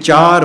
4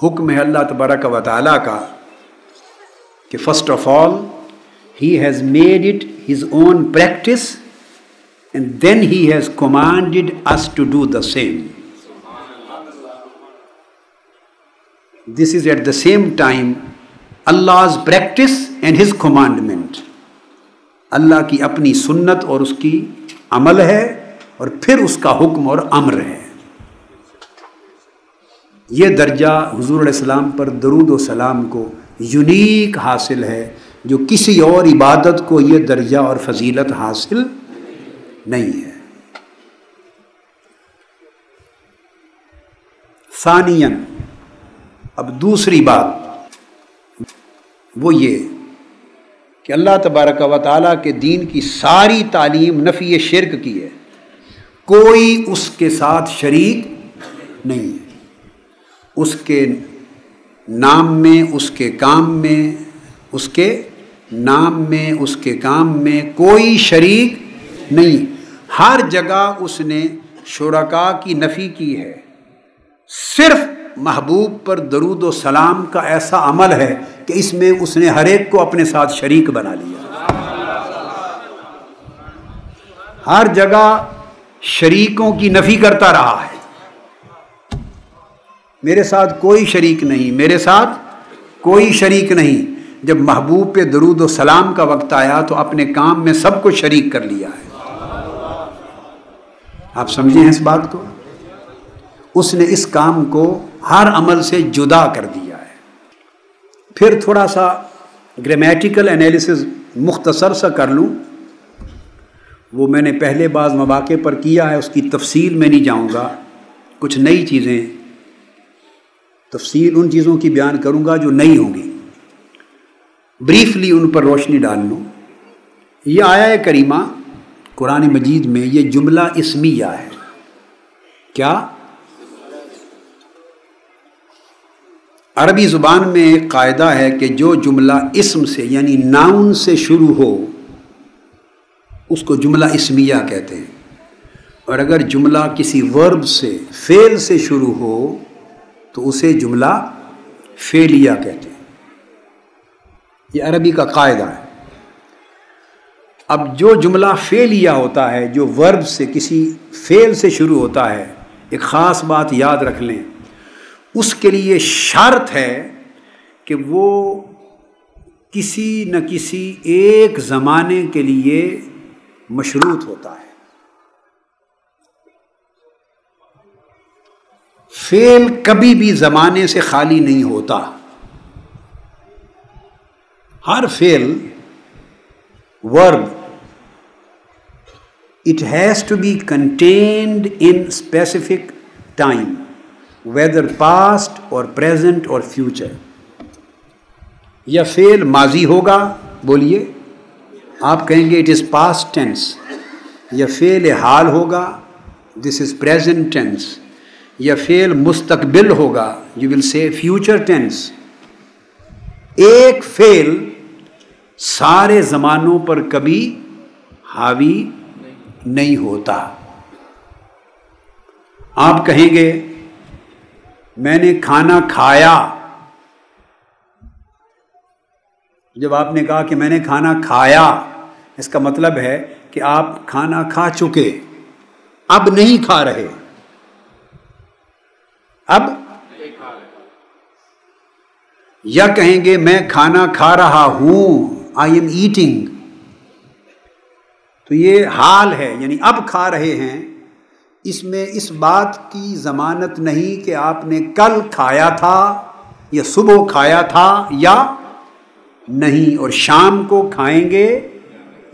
حکم ہے اللہ تبارک و تعالیٰ کا کہ first of all he has made it his own practice and then he has commanded us to do the same. This is at the same time Allah's practice and his commandment. اللہ کی اپنی سنت اور اس کی عمل ہے اور پھر اس کا حکم اور امر ہے. یہ درجہ حضور علیہ السلام پر درود و سلام کو یونیک حاصل ہے جو کسی اور عبادت کو یہ درجہ اور فضیلت حاصل نہیں ہے. ثانیاً اب دوسری بات وہ یہ کہ اللہ تبارک و تعالیٰ کے دین کی ساری تعلیم نفی شرک کی ہے. کوئی اس کے ساتھ شریک نہیں ہے. اس کے نام میں، اس کے کام میں، اس کے نام میں، اس کے کام میں کوئی شریک نہیں. ہر جگہ اس نے شرکاء کی نفی کی ہے. صرف محبوب پر درود و سلام کا ایسا عمل ہے کہ اس میں اس نے ہر ایک کو اپنے ساتھ شریک بنا لیا. ہر جگہ شریکوں کی نفی کرتا رہا ہے. میرے ساتھ کوئی شریک نہیں، میرے ساتھ کوئی شریک نہیں. جب محبوب پہ درود و سلام کا وقت آیا تو اپنے کام میں سب کو شریک کر لیا ہے. آپ سمجھیں اس بات کو؟ اس نے اس کام کو ہر عمل سے جدا کر دیا ہے. پھر تھوڑا سا گرامیٹیکل انالیسز مختصر سا کر لوں. وہ میں نے پہلے بعض مواقع پر کیا ہے، اس کی تفصیل میں نہیں جاؤں گا. کچھ نئی چیزیں، تفصیل ان چیزوں کی بیان کروں گا جو نئی ہوں گی. بریفلی ان پر روشنی ڈال لوں. یہ آیہ کریمہ قرآن مجید میں یہ جملہ اسمیہ ہے. کیا؟ عربی زبان میں ایک قاعدہ ہے کہ جو جملہ اسم سے یعنی ناؤن سے شروع ہو اس کو جملہ اسمیہ کہتے ہیں، اور اگر جملہ کسی ورب سے، فعل سے شروع ہو تو اسے جملہ فعلیہ کہتے ہیں. یہ عربی کا قاعدہ ہے. اب جو جملہ فعلیہ ہوتا ہے، جو ورب سے، کسی فعل سے شروع ہوتا ہے، ایک خاص بات یاد رکھ لیں، اس کے لیے شرط ہے کہ وہ کسی نہ کسی ایک زمانے کے لیے مشروط ہوتا ہے. فعل کبھی بھی زمانے سے خالی نہیں ہوتا. ہر فعل، verb, it has to be contained in specific time, whether past or present or future. یا فعل ماضی ہوگا، بولیے، آپ کہیں گے it is past tense. یا فعل حال ہوگا، this is present tense. یا فعل مستقبل ہوگا، you will say future tense. ایک فعل سارے زمانوں پر کبھی حاوی نہیں ہوتا. آپ کہیں گے میں نے کھانا کھایا. جب آپ نے کہا کہ میں نے کھانا کھایا، اس کا مطلب ہے کہ آپ کھانا کھا چکے، اب نہیں کھا رہے. اب یا کہیں گے میں کھانا کھا رہا ہوں، I am eating. تو یہ حال ہے، یعنی اب کھا رہے ہیں. اس میں اس بات کی ضمانت نہیں کہ آپ نے کل کھایا تھا یا صبح کھایا تھا یا نہیں، اور شام کو کھائیں گے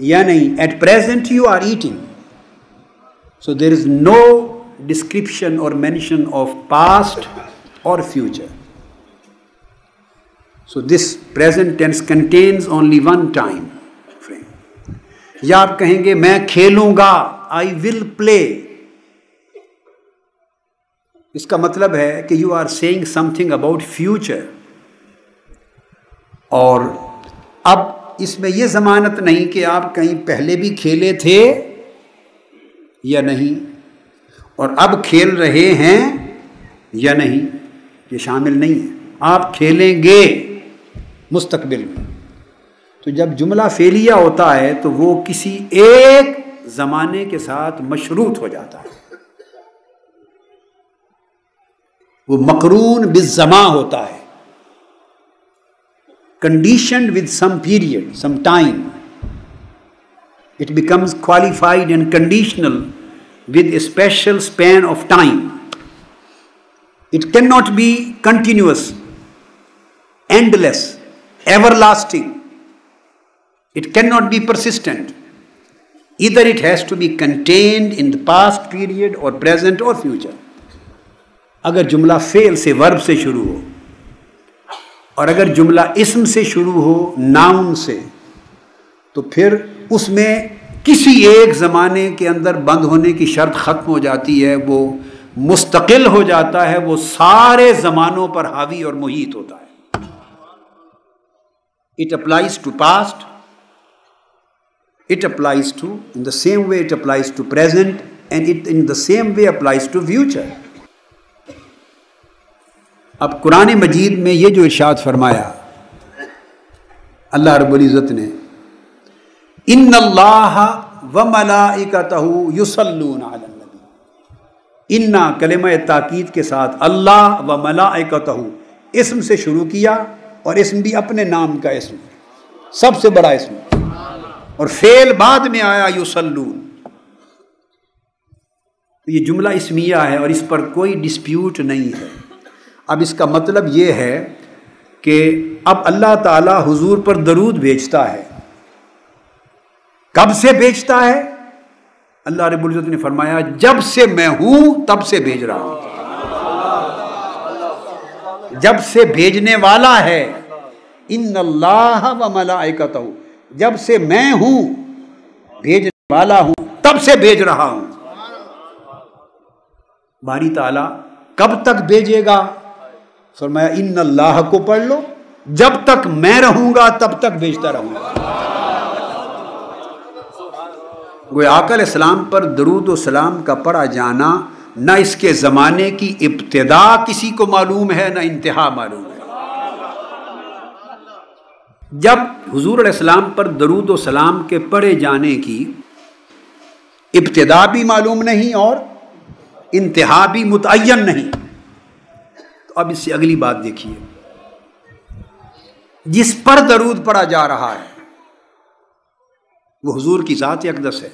یا نہیں. At present you are eating. So there is no description or mention of past or future. So this present tense contains only one time frame. یا آپ کہیں گے میں کھیلوں گا، I will play. اس کا مطلب ہے کہ you are saying something about future. اور اب اس میں یہ ضمانت نہیں کہ آپ کہیں پہلے بھی کھیلے تھے یا نہیں، اور اب کھیل رہے ہیں یا نہیں. یہ شامل نہیں ہے. آپ کھیلیں گے مستقبل میں. تو جب جملہ فعلیہ ہوتا ہے تو وہ کسی ایک زمانے کے ساتھ مشروط ہو جاتا ہے، وہ مقرون بالزمان ہوتا ہے، conditioned with some period, some time. It becomes qualified and conditional with a special span of time. It cannot be continuous, endless, everlasting. It cannot be persistent. Either it has to be contained in the past period or present or future. اگر جملہ فعل سے ورب سے شروع ہو اور اگر جملہ اسم سے شروع ہو ناؤن سے، تو پھر اس میں کسی ایک زمانے کے اندر بند ہونے کی شرط ختم ہو جاتی ہے، وہ مستقل ہو جاتا ہے، وہ سارے زمانوں پر حاوی اور محیط ہوتا ہے. It applies to past, it applies to, in the same way it applies to present, and it in the same way applies to future. اب قرآن مجید میں یہ جو ارشاد فرمایا اللہ رب العزت نے، ان اللہ وملائکتہ یصلون علی النبی، انا کلمہ تاکید کے ساتھ اللہ و ملائکتہ اسم سے شروع کیا، اور اسم بھی اپنے نام کا اسم، سب سے بڑا اسم، اور فعل بعد میں آیا یصلون. یہ جملہ اسمیہ ہے اور اس پر کوئی ڈسپیوٹ نہیں ہے. اب اس کا مطلب یہ ہے کہ اب اللہ تعالیٰ حضور پر درود بھیجتا ہے. کب سے بھیجتا ہے؟ اللہ رب العزت نے فرمایا جب سے میں ہوں تب سے بھیج رہا ہوں. جب سے بھیجنے والا ہے، ان اللہ و ملائکتہ، جب سے میں ہوں بھیجنے والا ہوں تب سے بھیج رہا ہوں. باری تعالیٰ کب تک بھیجے گا؟ فرمایا ان اللہ کو پڑھ لو، جب تک میں رہوں گا تب تک بھیجتا رہوں گا. گویا آقا علیہ السلام پر درود و سلام کا پڑھا جانا نہ اس کے زمانے کی ابتدا کسی کو معلوم ہے نہ انتہا معلوم ہے. جب حضور علیہ السلام پر درود و سلام کے پڑھے جانے کی ابتدا بھی معلوم نہیں اور انتہا بھی متعین نہیں، تو اب اس سے اگلی بات دیکھیے، جس پر درود پڑھا جا رہا ہے وہ حضور کی ذات اقدس ہے.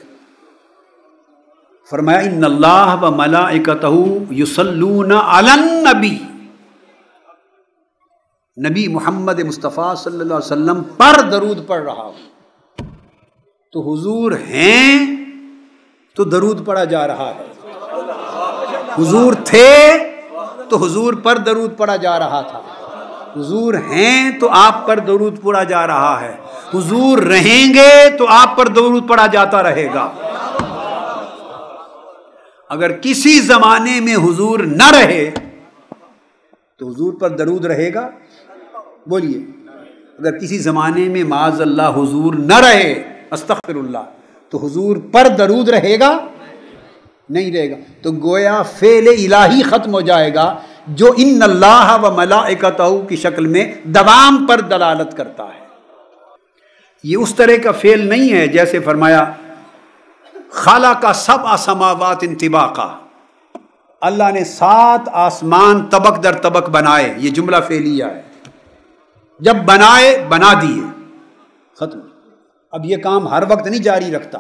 فرمایا ان اللہ و ملائکتہ یصلون علی النبی، نبی محمد مصطفیٰ صلی اللہ علیہ وسلم پر درود پڑھ رہا ہوں. تو حضور ہیں تو درود پڑھا جا رہا ہے، حضور تھے تو حضور پر درود پڑھا جا رہا تھا، حضور ہیں تو آپ پر درود پڑھا جا رہا ہے، حضور رہیں گے تو آپ پر درود پڑھا جاتا رہے گا. اگر کسی زمانے میں حضور نہ رہے تو حضور پر درود رہے گا؟ بولیے. اگر کسی زمانے میں معاذ اللہ حضور نہ رہے، استغفر اللہ، تو حضور پر درود رہے گا؟ نہیں رہے گا. تو گویا فعل الہی ختم ہو جائے گا جو ان اللہ و ملائکتہ کی شکل میں دوام پر دلالت کرتا ہے. یہ اس طرح کا فعل نہیں ہے جیسے فرمایا خالق سبع سماوات طباقا، اللہ نے 7 آسمان طبق در طبق بنائے. یہ جملہ فعلیہ ہے، جب بنائے بنا دیے، ختم. اب یہ کام ہر وقت نہیں جاری رکھتا.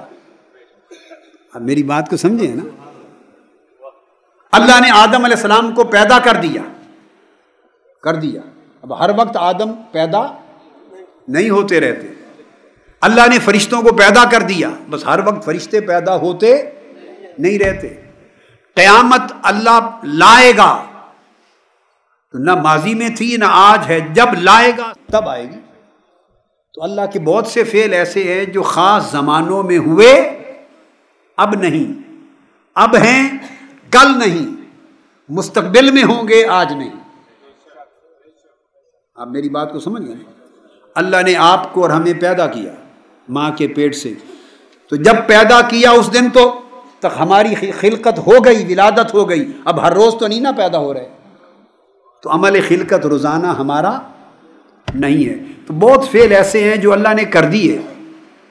اب میری بات کو سمجھیں نا. اللہ نے آدم علیہ السلام کو پیدا کر دیا. اب ہر وقت آدم پیدا نہیں ہوتے رہتے. اللہ نے فرشتوں کو پیدا کر دیا، بس ہر وقت فرشتے پیدا ہوتے نہیں رہتے. قیامت اللہ لائے گا تو نہ ماضی میں تھی نہ آج ہے، جب لائے گا تب آئے گی. تو اللہ کے بہت سے فعل ایسے ہیں جو خاص زمانوں میں ہوئے، اب نہیں، اب ہیں کل نہیں، مستقبل میں ہوں گے آج نہیں. آپ میری بات کو سمجھ گئے؟ اللہ نے آپ کو اور ہمیں پیدا کیا ماں کے پیٹ سے، تو جب پیدا کیا اس دن تو تک ہماری خلقت ہو گئی، ولادت ہو گئی. اب ہر روز تو نہیں نا پیدا ہو رہے، تو عمل خلقت روزانہ ہمارا نہیں ہے. تو بہت فعل ایسے ہیں جو اللہ نے کر دیے،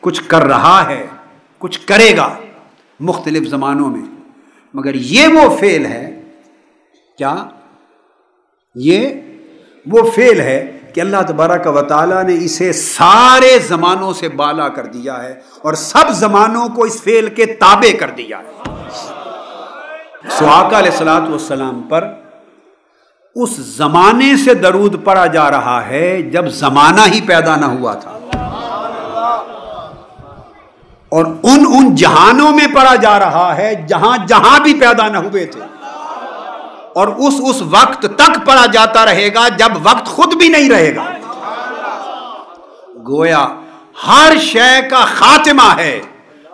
کچھ کر رہا ہے، کچھ کرے گا مختلف زمانوں میں، مگر یہ وہ فعل ہے، کیا یہ وہ فعل ہے کہ اللہ تبارک و تعالیٰ نے اسے سارے زمانوں سے بالا کر دیا ہے اور سب زمانوں کو اس فعل کے تابع کر دیا ہے. سو آقا علیہ الصلوۃ والسلام پر اس زمانے سے درود پڑھا جا رہا ہے جب زمانہ ہی پیدا نہ ہوا تھا، اور ان جہانوں میں پڑھا جا رہا ہے جہاں بھی پیدا نہ ہوئے تھے، اور اس وقت تک پڑھا جاتا رہے گا جب وقت خود بھی نہیں رہے گا. گویا ہر شے کا خاتمہ ہے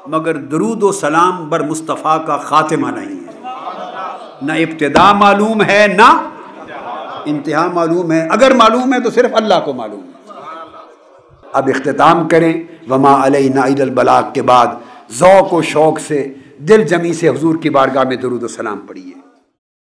مگر درود و سلام بر مصطفیٰ کا خاتمہ نہیں ہے. نہ ابتدا معلوم ہے نہ انتہا معلوم ہے، اگر معلوم ہے تو صرف اللہ کو معلوم ہے. اب اختتام کریں وما علینا الا البلاغ کے بعد ذوق و شوق سے دل جمی سے حضور کی بارگاہ میں درود و سلام پڑھیے.